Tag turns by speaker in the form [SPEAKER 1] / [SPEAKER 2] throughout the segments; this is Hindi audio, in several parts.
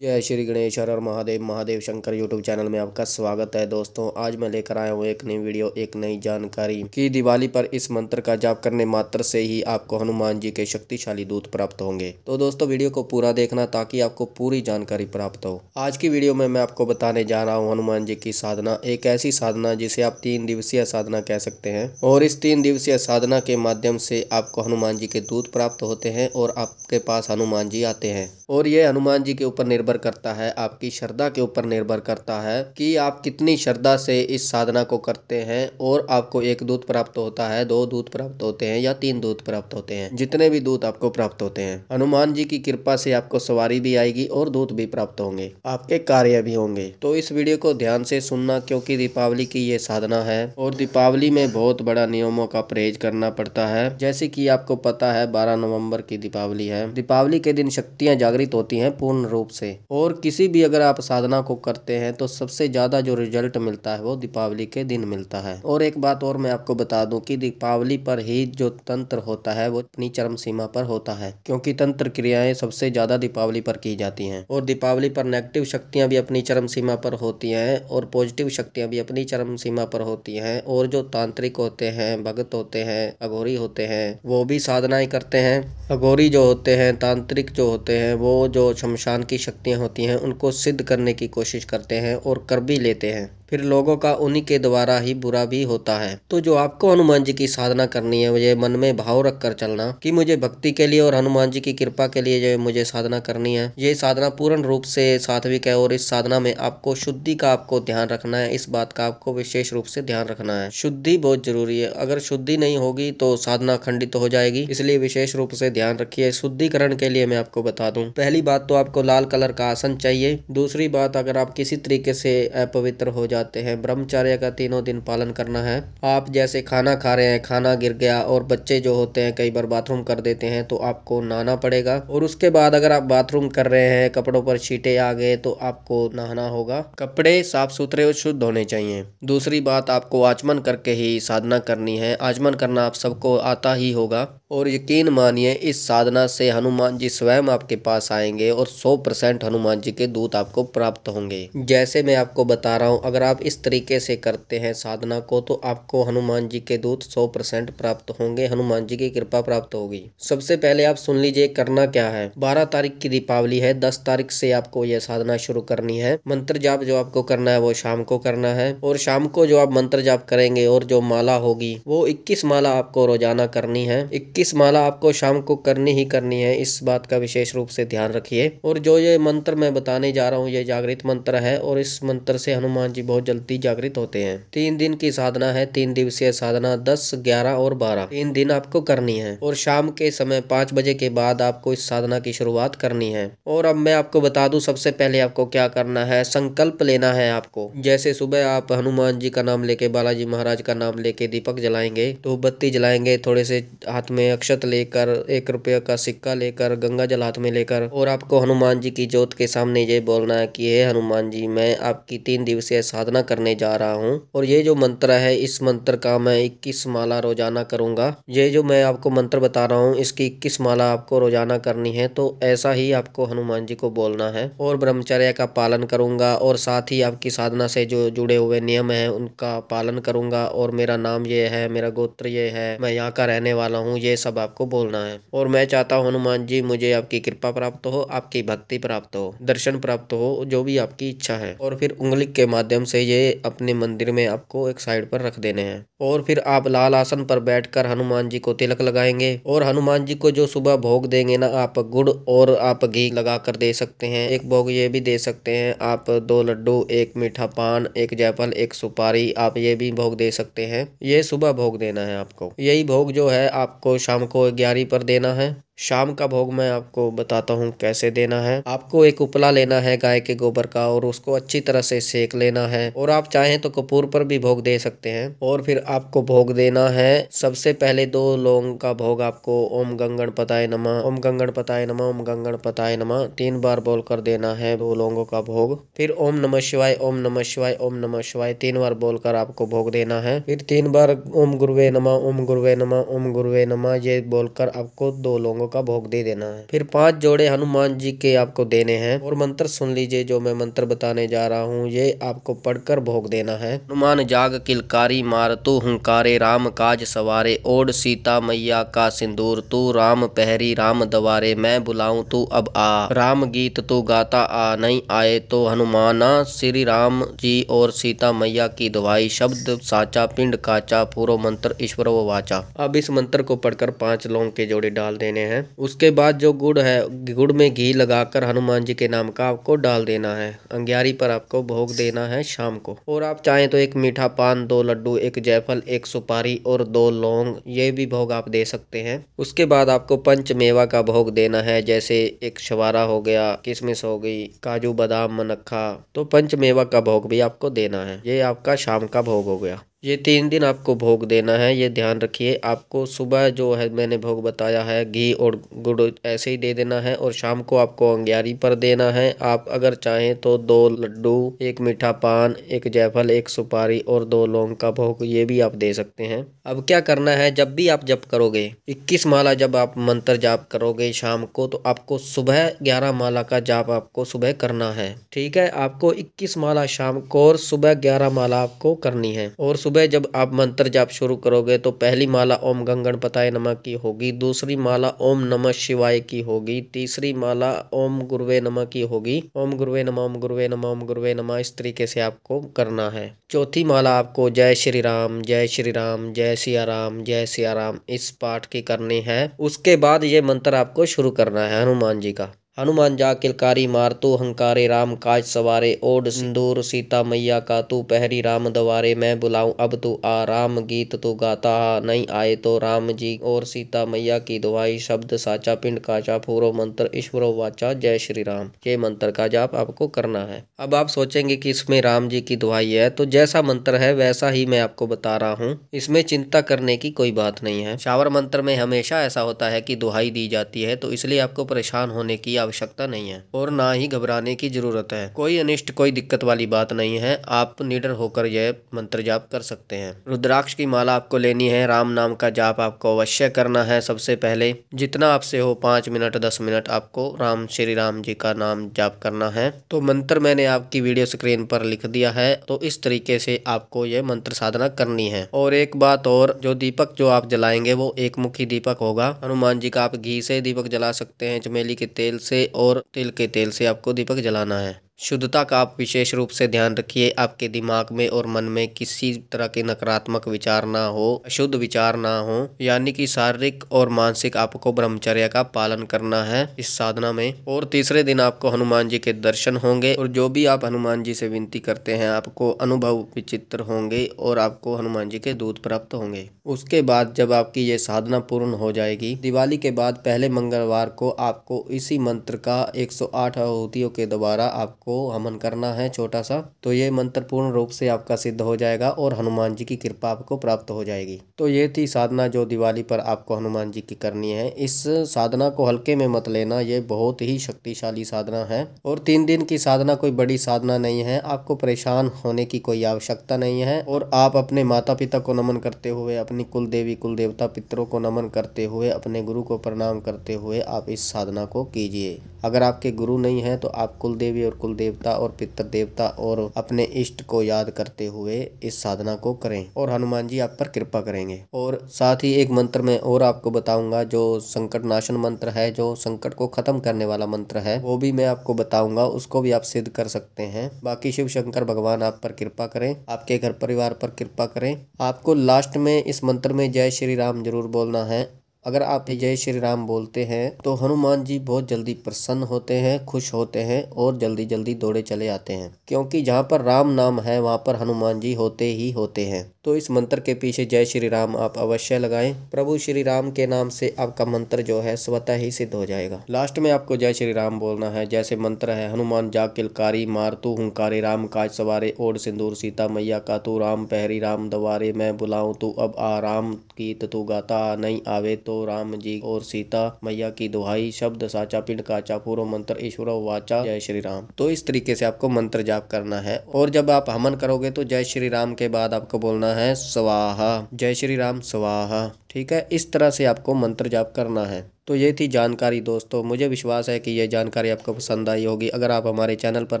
[SPEAKER 1] जय श्री गणेश हर हर महादेव महादेव शंकर यूट्यूब चैनल में आपका स्वागत है। दोस्तों आज मैं लेकर आया हूँ एक नई वीडियो, एक नई जानकारी कि दिवाली पर इस मंत्र का जाप करने मात्र से ही आपको हनुमान जी के शक्तिशाली दूत प्राप्त होंगे। तो दोस्तों वीडियो को पूरा देखना ताकि आपको पूरी जानकारी प्राप्त हो। आज की वीडियो में मैं आपको बताने जा रहा हूँ हनुमान जी की साधना, एक ऐसी साधना जिसे आप 3 दिवसीय साधना कह सकते हैं। और इस 3 दिवसीय साधना के माध्यम से आपको हनुमान जी के दूत प्राप्त होते हैं और आपके पास हनुमान जी आते हैं। और ये हनुमान जी के ऊपर निर्भर करता है, आपकी श्रद्धा के ऊपर निर्भर करता है कि आप कितनी श्रद्धा से इस साधना को करते हैं। और आपको 1 दूत प्राप्त होता है, 2 दूत प्राप्त होते हैं या 3 दूत प्राप्त होते हैं। जितने भी दूत आपको प्राप्त होते हैं, हनुमान जी की कृपा से आपको सवारी भी आएगी और दूत भी प्राप्त होंगे, आपके कार्य भी होंगे। तो इस वीडियो को ध्यान से सुनना क्योंकि दीपावली की ये साधना है और दीपावली में बहुत बड़ा नियमों का परहेज करना पड़ता है। जैसे कि आपको पता है 12 नवंबर की दीपावली है। दीपावली के दिन शक्तियां जागृत होती हैं पूर्ण रूप से। और किसी भी अगर आप साधना को करते हैं तो सबसे ज्यादा जो रिजल्ट मिलता है वो दीपावली के दिन मिलता है। और एक बात और मैं आपको बता दूं कि दीपावली पर ही जो तंत्र होता है वो अपनी चरम सीमा पर होता है, क्योंकि तंत्र क्रियाएं सबसे ज्यादा दीपावली पर की जाती हैं। और दीपावली पर नेगेटिव शक्तियां भी अपनी चरम सीमा पर होती हैं और पॉजिटिव शक्तियां भी अपनी चरम सीमा पर होती हैं। और जो तांत्रिक होते हैं, भगत होते हैं, अघोरी होते हैं, वो भी साधनाएं करते हैं। अघोरी जो होते हैं, तांत्रिक जो होते हैं, वो जो शमशान की शक्तियां होती हैं उनको सिद्ध करने की कोशिश करते हैं और कर भी लेते हैं। फिर लोगों का उन्हीं के द्वारा ही बुरा भी होता है। तो जो आपको हनुमान जी की साधना करनी है, मुझे मन में भाव रख कर चलना कि मुझे भक्ति के लिए और हनुमान जी की कृपा के लिए जो मुझे साधना करनी है, ये साधना पूर्ण रूप से सात्विक है। और इस साधना में आपको शुद्धि का आपको ध्यान रखना है। इस बात का आपको विशेष रूप से ध्यान रखना है। शुद्धि बहुत जरूरी है। अगर शुद्धि नहीं होगी तो साधना खंडित हो जाएगी, इसलिए विशेष रूप से ध्यान रखिए। शुद्धिकरण के लिए मैं आपको बता दूं, पहली बात तो आपको लाल कलर का आसन चाहिए। दूसरी बात, अगर आप किसी तरीके से अपवित्र हो जाते हैं, ब्रह्मचर्य का 3 दिन पालन करना है। आप जैसे खाना खा रहे हैं, खाना गिर गया और बच्चे जो होते हैं कई बार बाथरूम कर देते हैं, तो आपको नहाना पड़ेगा। और उसके बाद अगर आप बाथरूम कर रहे हैं, कपड़ों पर छींटे आ गए तो आपको नहाना होगा। कपड़े साफ सुथरे और शुद्ध होने चाहिए। दूसरी बात, आपको आचमन करके ही साधना करनी है। आचमन करना आप सबको आता ही होगा। और यकीन मानिए इस साधना से हनुमान जी स्वयं आपके पास आएंगे और 100% हनुमान जी के दूत आपको प्राप्त होंगे। जैसे मैं आपको बता रहा हूँ, अगर आप इस तरीके से करते हैं साधना को तो आपको हनुमान जी के दूत 100% प्राप्त होंगे, हनुमान जी की कृपा प्राप्त होगी। सबसे पहले आप सुन लीजिए करना क्या है। 12 तारीख की दीपावली है, 10 तारीख से आपको यह साधना शुरू करनी है। मंत्र जाप जो आपको करना है वो शाम को करना है। और शाम को जो आप मंत्र जाप करेंगे और जो माला होगी वो 21 माला आपको रोजाना करनी है। 21 माला आपको शाम को करनी ही करनी है, इस बात का विशेष रूप से ध्यान रखिए। और जो ये मंत्र मैं बताने जा रहा हूँ ये जागृत मंत्र है और इस मंत्र से हनुमान जी बहुत जल्दी जागृत होते हैं। 3 दिन की साधना है, 3 दिवसीय साधना, 10, 11 और 12, 3 दिन आपको करनी है। और शाम के समय 5 बजे के बाद आपको इस साधना की शुरुआत करनी है। और अब मैं आपको बता दूं, सबसे पहले आपको क्या करना है, संकल्प लेना है आपको। जैसे सुबह आप हनुमान जी का नाम लेके, बालाजी महाराज का नाम लेके दीपक जलाएंगे, धूप बत्ती जलाएंगे, थोड़े से हाथ में अक्षत लेकर, 1 रुपये का सिक्का लेकर, गंगा जल हाथ में लेकर, और आपको हनुमान जी की ज्योत के सामने ये बोलना है कि हे हनुमान जी, मैं आपकी 3 दिवसीय साधना करने जा रहा हूँ और ये जो मंत्र है इस मंत्र का मैं 21 माला रोजाना करूंगा। ये जो मैं आपको मंत्र बता रहा हूँ इसकी 21 माला आपको रोजाना करनी है। तो ऐसा ही आपको हनुमान जी को बोलना है। और ब्रह्मचर्य का पालन करूंगा और साथ ही आपकी साधना से जो जुड़े हुए नियम है उनका पालन करूंगा। और मेरा नाम ये है, मेरा गोत्र ये है, मैं यहाँ का रहने वाला हूँ, ये सब आपको बोलना है। और मैं चाहता हूँ हनुमान जी मुझे आपकी कृपा प्राप्त हो, आपकी भक्ति प्राप्त हो, दर्शन प्राप्त हो, जो भी आपकी इच्छा है। और फिर उंगली के माध्यम से ये अपने मंदिर में आपको एक साइड पर रख देने हैं। और फिर आप लाल आसन पर बैठकर हनुमान जी को तिलक लगाएंगे। और हनुमान जी को जो सुबह भोग देंगे ना, आप गुड़ और आप घी लगा कर दे सकते हैं। एक भोग ये भी दे सकते हैं आप, 2 लड्डू, 1 मीठा पान, 1 जायफल, 1 सुपारी, आप ये भी भोग दे सकते हैं। ये सुबह भोग देना है आपको। यही भोग जो है आपको शाम को 11 पर देना है। शाम का भोग मैं आपको बताता हूँ कैसे देना है। आपको एक उपला लेना है गाय के गोबर का और उसको अच्छी तरह से सेक लेना है। और आप चाहें तो कपूर पर भी भोग दे सकते हैं। और फिर आपको भोग देना है, सबसे पहले 2 लौंग का भोग आपको ओम गंगणपताय नमः, ओम गंगणपताय नमः, ओम गंगणपताय नमः 3 बार बोल कर देना है 2 लौंगों का भोग। फिर ओम नमः शिवाय, ओम नमः शिवाय, ओम नमः शिवाय 3 बार बोलकर आपको भोग देना है। फिर 3 बार ओम गुरुवे नमः, ओम गुरुवे नमः, ओम गुरुवे नमः ये बोलकर आपको 2 लौंगों लौंगों का भोग दे देना है। फिर 5 जोड़े हनुमान जी के आपको देने हैं और मंत्र सुन लीजिए। जो मैं मंत्र बताने जा रहा हूँ ये आपको पढ़कर भोग देना है। हनुमान जाग किलकारी मारतु हुंकारे राम काज सवारे ओढ़ सीता मैया का सिंदूर तू राम पहरी राम दवारे मैं बुलाऊं तू अब आ राम गीत तू गाता आ नहीं आए तो हनुमाना श्री राम जी और सीता मैया की दुहाई शब्द साचा पिंड काचा पूरो मंत्र ईश्वर व वाचा। अब इस मंत्र को पढ़कर 5 लौंग के जोड़े डाल देने हैं। उसके बाद जो गुड़ है, गुड़ में घी लगाकर हनुमान जी के नाम का आपको डाल देना है। अंग्यारी पर आपको भोग देना है शाम को। और आप चाहें तो 1 मीठा पान, 2 लड्डू, 1 जायफल, 1 सुपारी और 2 लौंग, ये भी भोग आप दे सकते हैं। उसके बाद आपको पंचमेवा का भोग देना है, जैसे 1 छवारा हो गया, किशमिश हो गई, काजू बादाम मनक्खा, तो पंचमेवा का भोग भी आपको देना है। ये आपका शाम का भोग हो गया। ये 3 दिन आपको भोग देना है, ये ध्यान रखिए। आपको सुबह जो है मैंने भोग बताया है घी और गुड़ ऐसे ही दे देना है और शाम को आपको अंग्यारी पर देना है। आप अगर चाहें तो 2 लड्डू, 1 मीठा पान, 1 जायफल, 1 सुपारी और 2 लौंग का भोग ये भी आप दे सकते हैं। अब क्या करना है, जब भी आप जप करोगे 21 माला जब आप मंत्र जाप करोगे शाम को, तो आपको सुबह 11 माला का जाप आपको सुबह करना है। ठीक है, आपको 21 माला शाम को और सुबह 11 माला आपको करनी है। और सुबह जब आप मंत्र जाप शुरू करोगे तो पहली माला ओम गं गणपताय नमः की होगी, दूसरी माला ओम नमः शिवाय की होगी, तीसरी माला ओम गुरुवे नमः की होगी। ओम गुरुवे नमः, ओम गुरुवे नमः, ओम गुरुवे नमः, इस तरीके से आपको करना है। चौथी माला आपको जय श्री राम, जय श्री राम, जय सिया राम, जय सिया राम, इस पाठ की करनी है। उसके बाद ये मंत्र आपको शुरू करना है हनुमान जी का। हनुमान जा किलकारी मारतु हंकारे राम काज सवारे ओढ़ सिंदूर सीता मैया का तू पहरी राम दवारे मैं बुलाऊं अब तू आ राम गीत तू गाता नहीं आए तो राम जी और सीता मैया की दुहाई शब्द साचा पिंड काचा पूरो मंत्र ईश्वर वाचा जय श्री राम। ये मंत्र का जाप आपको करना है। अब आप सोचेंगे कि इसमें राम जी की दुहाई है, तो जैसा मंत्र है वैसा ही मैं आपको बता रहा हूँ, इसमें चिंता करने की कोई बात नहीं है। शावर मंत्र में हमेशा ऐसा होता है कि दुहाई दी जाती है, तो इसलिए आपको परेशान होने की आवश्यकता नहीं है और ना ही घबराने की जरूरत है। कोई अनिष्ट, कोई दिक्कत वाली बात नहीं है। आप निडर होकर यह मंत्र जाप कर सकते हैं। रुद्राक्ष की माला आपको लेनी है। राम नाम का जाप आपको अवश्य करना है। सबसे पहले जितना आपसे हो 5 मिनट 10 मिनट आपको राम श्री राम जी का नाम जाप करना है। तो मंत्र मैंने आपकी वीडियो स्क्रीन पर लिख दिया है, तो इस तरीके से आपको यह मंत्र साधना करनी है। और एक बात और, जो दीपक जो आप जलाएंगे वो एक मुखी दीपक होगा हनुमान जी का। आप घी से दीपक जला सकते हैं, चमेली के तेल से और तिल के तेल से आपको दीपक जलाना है। शुद्धता का आप विशेष रूप से ध्यान रखिए। आपके दिमाग में और मन में किसी तरह के नकारात्मक विचार ना हो, अशुद्ध विचार ना हो, यानी कि शारीरिक और मानसिक आपको ब्रह्मचर्य का पालन करना है इस साधना में। और तीसरे दिन आपको हनुमान जी के दर्शन होंगे और जो भी आप हनुमान जी से विनती करते हैं आपको अनुभव विचित्र होंगे और आपको हनुमान जी के दूत प्राप्त होंगे। उसके बाद जब आपकी ये साधना पूर्ण हो जाएगी, दिवाली के बाद पहले मंगलवार को आपको इसी मंत्र का 108 आहुतियों के द्वारा आपको हवन करना है छोटा सा। तो ये मंत्र पूर्ण रूप से आपका सिद्ध हो जाएगा और हनुमान जी की कृपा आपको प्राप्त हो जाएगी। तो ये थी साधना जो दिवाली पर आपको हनुमान जी की करनी है। इस साधना को हल्के में मत लेना, ये बहुत ही शक्तिशाली साधना है और 3 दिन की साधना कोई बड़ी साधना नहीं है। आपको परेशान होने की कोई आवश्यकता नहीं है और आप अपने माता पिता को नमन करते हुए, अपनी कुल देवी कुल देवता पितरों को नमन करते हुए, अपने गुरु को प्रणाम करते हुए आप इस साधना को कीजिए। अगर आपके गुरु नहीं है तो आप कुल देवी और कुल देवता और पितर देवता और अपने इष्ट को याद करते हुए इस साधना को करें और हनुमान जी आप पर कृपा करेंगे। और साथ ही एक मंत्र में और आपको बताऊंगा जो संकट नाशन मंत्र है, जो संकट को खत्म करने वाला मंत्र है, वो भी मैं आपको बताऊंगा। उसको भी आप सिद्ध कर सकते हैं। बाकी शिव शंकर भगवान आप पर कृपा करें, आपके घर परिवार पर कृपा करें। आपको लास्ट में इस मंत्र में जय श्री राम जरूर बोलना है। अगर आप जय श्री राम बोलते हैं तो हनुमान जी बहुत जल्दी प्रसन्न होते हैं, खुश होते हैं और जल्दी जल्दी दौड़े चले आते हैं, क्योंकि जहाँ पर राम नाम है वहाँ पर हनुमान जी होते ही होते हैं। तो इस मंत्र के पीछे जय श्री राम आप अवश्य लगाएं। प्रभु श्री राम के नाम से आपका मंत्र जो है स्वतः ही सिद्ध हो जाएगा। लास्ट में आपको जय श्री राम बोलना है। जैसे मंत्र है, हनुमान जा किलकारी मारतु हुंकारे राम काज सवारे ओढ़ सिंदूर सीता मैया का तू राम पहरी राम दवारे मैं बुलाऊं तू अब आ राम गीत तू गाता नहीं आवे तो राम जी और सीता मैया की दुहाई शब्द साचा पिंड काचा पूरो मंत्र ईश्वर वाचा जय श्री राम। तो इस तरीके से आपको मंत्र जाप करना है। और जब आप हवन करोगे तो जय श्री राम के बाद आपको बोलना है स्वाहा, जय श्री राम स्वाहा। ठीक है, इस तरह से आपको मंत्र जाप करना है। तो ये थी जानकारी दोस्तों। मुझे विश्वास है कि ये जानकारी आपको पसंद आई होगी। अगर आप हमारे चैनल पर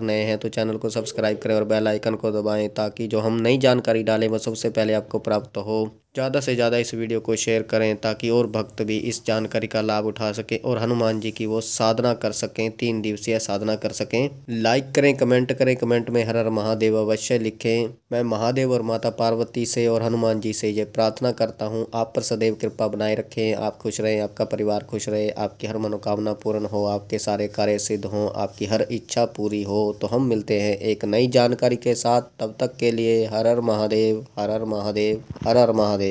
[SPEAKER 1] नए हैं तो चैनल को सब्सक्राइब करें और बेल आइकन को दबाएं, ताकि जो हम नई जानकारी डालें वो सबसे पहले आपको प्राप्त हो। ज़्यादा से ज़्यादा इस वीडियो को शेयर करें, ताकि और भक्त भी इस जानकारी का लाभ उठा सकें और हनुमान जी की वो साधना कर सकें, 3 दिवसीय साधना कर सकें। लाइक करें, कमेंट करें, कमेंट में हर हर महादेव अवश्य लिखें। मैं महादेव और माता पार्वती से और हनुमान जी से ये प्रार्थना करता हूँ, आप पर सदैव कृपा बनाए रखें। आप खुश रहें, आपका परिवार खुश रहे, आपकी हर मनोकामना पूर्ण हो, आपके सारे कार्य सिद्ध हों, आपकी हर इच्छा पूरी हो। तो हम मिलते हैं एक नई जानकारी के साथ। तब तक के लिए हर हर महादेव, हर हर महादेव, हर हर महादेव।